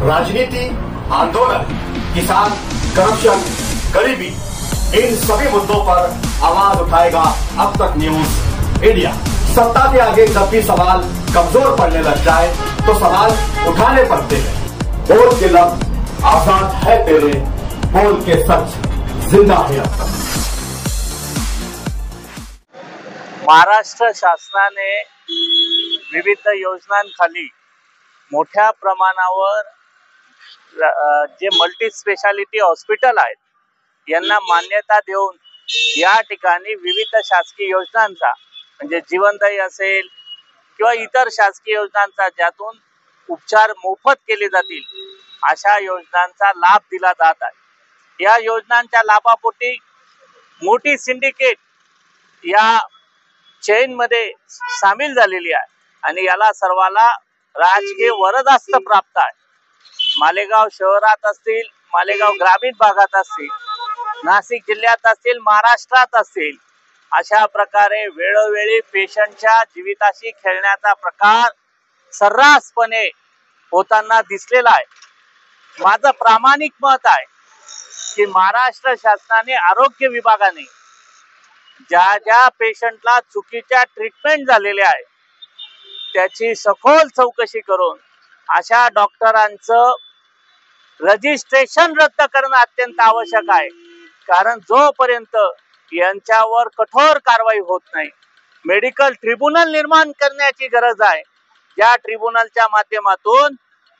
राजनीति, आंदोलन, किसान, करप्शन, गरीबी, इन सभी मुद्दों पर आवाज उठाएगा अब तक न्यूज इंडिया। सत्ता के आगे जब भी सवाल कमजोर पड़ने लग जाए तो सवाल उठाने पड़ते हैं। बोल के लफ्ज आजाद है तेरे, बोल के सच जिंदा है अब तक। महाराष्ट्र शासनाने विविध योजनांखाली मोठ्या प्रमाणावर जे मल्टी स्पेशालिटी हॉस्पिटल आहेत यांना मान्यता देऊन या ठिकाणी विविध शासकीय योजनांचा म्हणजे जीवनदायी असेल किंवा इतर शासकीय योजनांचा ज्यातून उपचार मोफत केले जातील अशा योजनांचा लाभ दिला जात आहे। या योजनांच्या लाभापोटी मोठी सिंडिकेट या चेन मध्ये सामील झालेली आहे आणि याला सर्वाला राजकीय वरदहस्त प्राप्त आहे। मालेगाव शहरात असतील, मालेगाव ग्रामीण भागात असतील, नाशिक जिल्ह्यात असतील, महाराष्ट्रात असतील, अशा प्रकारे वेळोवेळी पेशंटच्या जीविताशी खेळण्याचा प्रकार सर्रासपणे होताना दिसलेला आहे। माझं प्रामाणिक मत आहे की महाराष्ट्र शासनाने आरोग्य विभागाने ज्या ज्या पेशंटला चुकीच्या ट्रीटमेंट झालेले आहे त्याची सखोल चौकशी करून अशा डॉक्टरांचं रजिस्ट्रेशन रद्द करणं अत्यंत आवश्यक आहे। कारण जोपर्यंत यांच्यावर कठोर कारवाई होत नाही मेडिकल ट्रिब्युनल निर्माण करण्याची गरज आहे। ज्या ट्रिब्युनलच्या माध्यमातून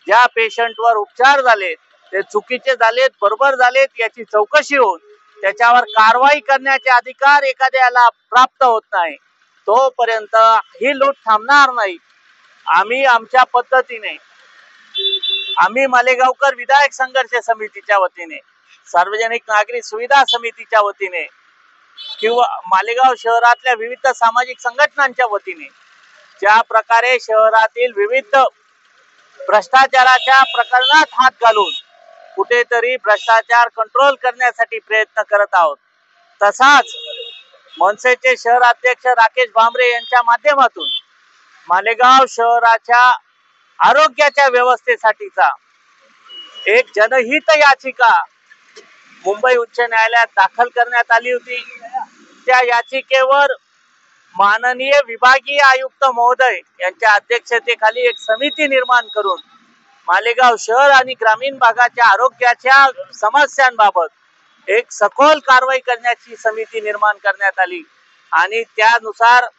ज्या पेशंटवर उपचार झाले ते चुकीचे झालेत, बरोबर झालेत याची चौकशी होऊन त्याच्यावर कारवाई करण्याचे अधिकार एखाद्याला प्राप्त होत नाही तोपर्यंत ही लूट थांबणार नाही। आम्ही आमच्या पद्धतीने आम्ही मालेगावकर विधायक संघर्ष समितीच्या वतीने, सार्वजनिक नागरिक सुविधा समितीच्या वतीने किंवा मालेगाव शहरातल्या विविध सामाजिक संघटनांच्या वतीने ज्या प्रकारे शहरातील विविध भ्रष्टाचाराच्या प्रकरणात हात घालून कुठेतरी भ्रष्टाचार कंट्रोल करण्यासाठी प्रयत्न करत आहोत, तसाच मनसेचे शहर अध्यक्ष राकेश भांबरे यांच्या माध्यमातून मालेगाव शहराच्या आरोग्याच्या व्यवस्थेसाठीचा एक जनहित याचिका मुंबई उच्च न्यायालयात दाखल करण्यात आली होती। त्या याचिकेवर माननीय विभागीय आयुक्त महोदय यांच्या अध्यक्षतेखाली एक समिती निर्माण करून मालेगाव शहर आणि ग्रामीण भागाच्या आरोग्याच्या समस्यांबाबत एक सखोल कारवाई करण्याची समिती निर्माण करण्यात आली आणि त्यानुसार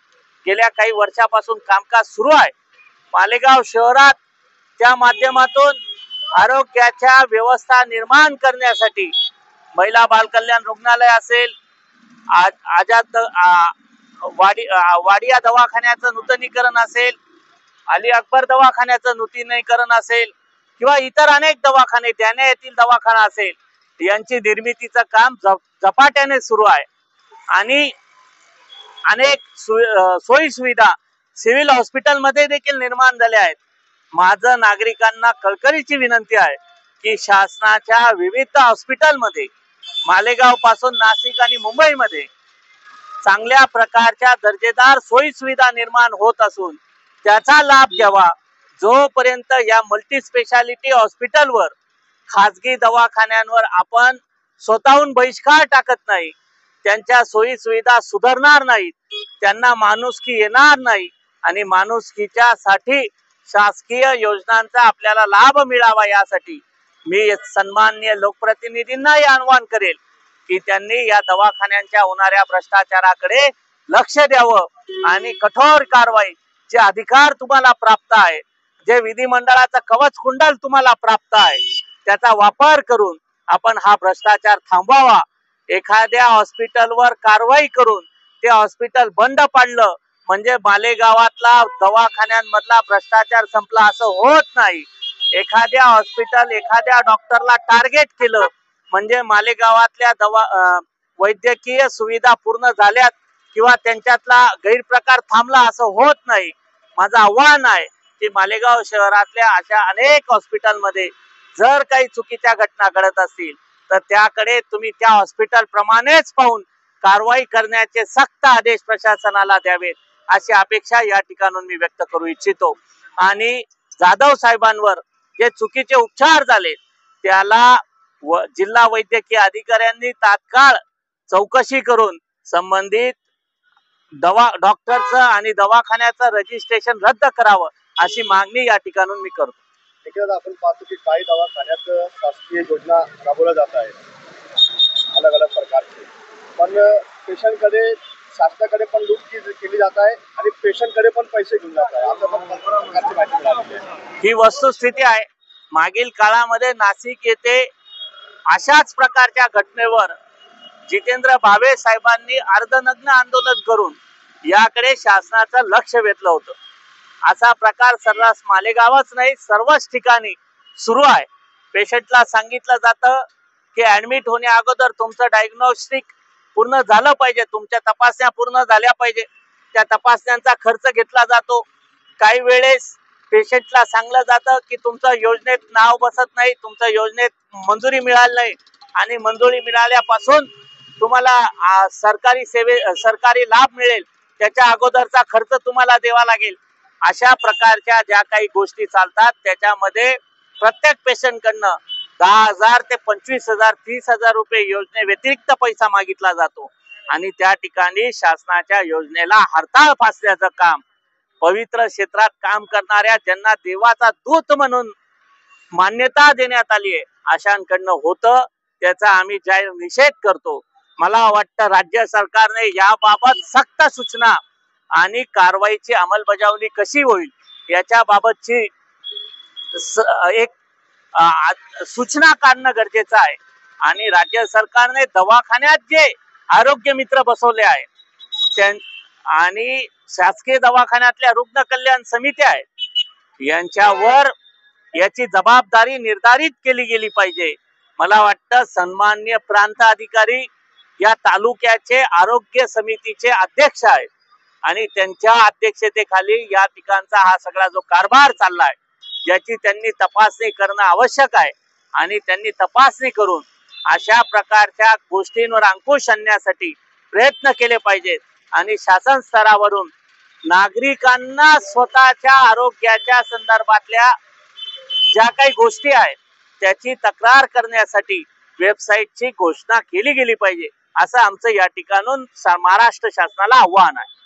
गेल्या काही वर्षापासून कामकाज सुरू आहे। मालेगाव शहरात त्या माध्यमातून आरोग्याच्या व्यवस्था निर्माण करण्यासाठी महिला बाल कल्याण रुग्णालय असेल, आजाद वाडिया दवाखान्याचं नूतनीकरण असेल, अली अकबर दवाखान्याचं नूतनीकरण असेल किंवा इतर अनेक दवाखाने, ठाणे येथील दवाखाना असेल, यांची निर्मितीचं काम झपाट्याने सुरू आहे आणि अनेक सोयी सुविधा सिव्हिल हॉस्पिटल मध्ये देखील निर्माण झाल्या आहेत। माझं नागरिकांना कळकळीची विनंती आहे की शासनाच्या विविध हॉस्पिटलमध्ये मालेगाव पासून नाशिक आणि मुंबईमध्ये चांगल्या प्रकारच्या दर्जेदार सोयी सुविधा निर्माण होत असून त्याचा लाभ घ्यावा। जोपर्यंत या मल्टी स्पेशालिटी हॉस्पिटलवर, खाजगी दवाखान्यांवर आपण स्वतःहून बहिष्कार टाकत नाही, त्यांच्या सोयी सुविधा सुधारणार नाहीत, त्यांना माणुसकी येणार नाही आणि माणुसकीच्या साठी शासकीय योजनांचा आपल्याला लाभ मिळावा यासाठी मी सन्माननीय लोकप्रतिनिधींनाही आवाहन करेल की त्यांनी या दवाखान्यांच्या होणाऱ्या भ्रष्टाचाराकडे लक्ष द्यावं आणि कठोर कारवाईचे अधिकार तुम्हाला प्राप्त आहे, जे विधिमंडळाचं कवच कुंडल तुम्हाला प्राप्त आहे त्याचा वापर करून आपण हा भ्रष्टाचार थांबवावा। एखाद्या हॉस्पिटलवर कारवाई करून ते हॉस्पिटल बंद पाडलं म्हणजे मालेगावातला दवाखान्यांमधला भ्रष्टाचार संपला असं होत नाही। एखाद्या हॉस्पिटल, एखाद्या डॉक्टरला टार्गेट केलं म्हणजे मालेगावातल्या वैद्यकीय सुविधा पूर्ण झाल्यात किंवा त्यांच्यातला गैरप्रकार थांबला असं होत नाही। माझं आव्हान आहे की मालेगाव शहरातल्या अशा अनेक हॉस्पिटलमध्ये जर काही चुकीच्या घटना घडत असतील तर त्याकडे तुम्ही त्या हॉस्पिटल प्रमाणेच पाहून कारवाई करण्याचे सक्त आदेश प्रशासनाला द्यावेत अशी अपेक्षा या ठिकाणून मी व्यक्त करू इच्छितो। आणि जाधव साहेबांवर जे चुकीचे उपचार झाले त्याला जिल्हा वैद्यकीय अधिकाऱ्यांनी तात्काळ चौकशी करून संबंधित डॉक्टरचं आणि दवाखान्याचं रजिस्ट्रेशन रद्द करावं अशी मागणी या ठिकाणून मी करतो. एकदा आपण पाहतो की काही दवाखान्यात शासकीय योजना राबवल्या जात आहेत अलग अलग प्रकारचे, पण पेशंटकडे शासनाकडे पण लूट केली जात आहे आणि पेशंटकडे पण पैसे घेऊन जात आहे. आता पण प्रकारची माहिती मिळाली आहे. ही वस्तुस्थिती आहे. मागील काळामध्ये नाशिक येथे अशाच प्रकारच्या घटनेवर जितेंद्र भावे साहेबांनी अर्धनग्न आंदोलन करून याकडे शासनाचं लक्ष वेधलं होतं. असा प्रकार सर्रास मालेगावच नाही सर्वच ठिकाणी सुरू आहे. पेशंटला सांगितलं जातं की ऍडमिट होण्या अगोदर तुमचं डायग्नोस्टिक पूर्ण झालं पाहिजे, तुमच्या तपासण्या पूर्ण झाल्या पाहिजे. त्या तपासण्यांचा खर्च घेतला जातो. काही वेळेस पेशंटला सांगलं जातं की तुमचं योजनेत नाव बसत नाही, तुमचं योजनेत मंजुरी मिळाली नाही आणि मंजुरी मिळाल्यापासून तुम्हाला सरकारी लाभ मिळेल त्याच्या अगोदरचा खर्च तुम्हाला द्यावा लागेल. अशा प्रकारच्या ज्या काही गोष्टी चालतात त्याच्यामध्ये प्रत्येक पेशंटकडनं 10,000 ते 25,000 30,000 रुपये योजने व्यतिरिक्त पैसा मागितला जातो आणि त्या ठिकाणी शासनाच्या योजनेला हरताळ फासण्याचं काम पवित्र क्षेत्रात काम करणाऱ्या ज्यांना देवाचा दूत म्हणून मान्यता देण्यात आली आहे अशांकडनं होतं. त्याचा आम्ही जाहीर निषेध करतो. मला वाटतं राज्य सरकारने याबाबत सक्त सूचना आणि कारवाईची अंमलबजावणी कशी होईल याच्या बाबतची एक सूचना काढणं गरजेचं आहे. आणि राज्य सरकारने दवाखान्यात जे आरोग्य मित्र बसवले आहे आणि शासकीय दवाखान्यातल्या रुग्ण कल्याण समित्या आहेत यांच्यावर याची जबाबदारी निर्धारित केली गेली पाहिजे. मला वाटतं सन्माननीय प्रांत अधिकारी या तालुक्याचे आरोग्य समितीचे अध्यक्ष आहेत आणि त्यांच्या अध्यक्षतेखाली या ठिकाणचा हा सगळा जो कारभार चाललाय याची त्यांनी तपासणी करणं आवश्यक आहे आणि त्यांनी तपासणी करून अशा प्रकारच्या गोष्टींवर अंकुश आणण्यासाठी प्रयत्न केले पाहिजेत आणि शासन स्तरावरून नागरिकांना स्वतःच्या आरोग्याच्या संदर्भातल्या ज्या काही गोष्टी आहेत त्याची तक्रार करण्यासाठी वेबसाईटची घोषणा केली गेली पाहिजे असं आमचं या ठिकाणून महाराष्ट्र शासनाला आव्हान आहे.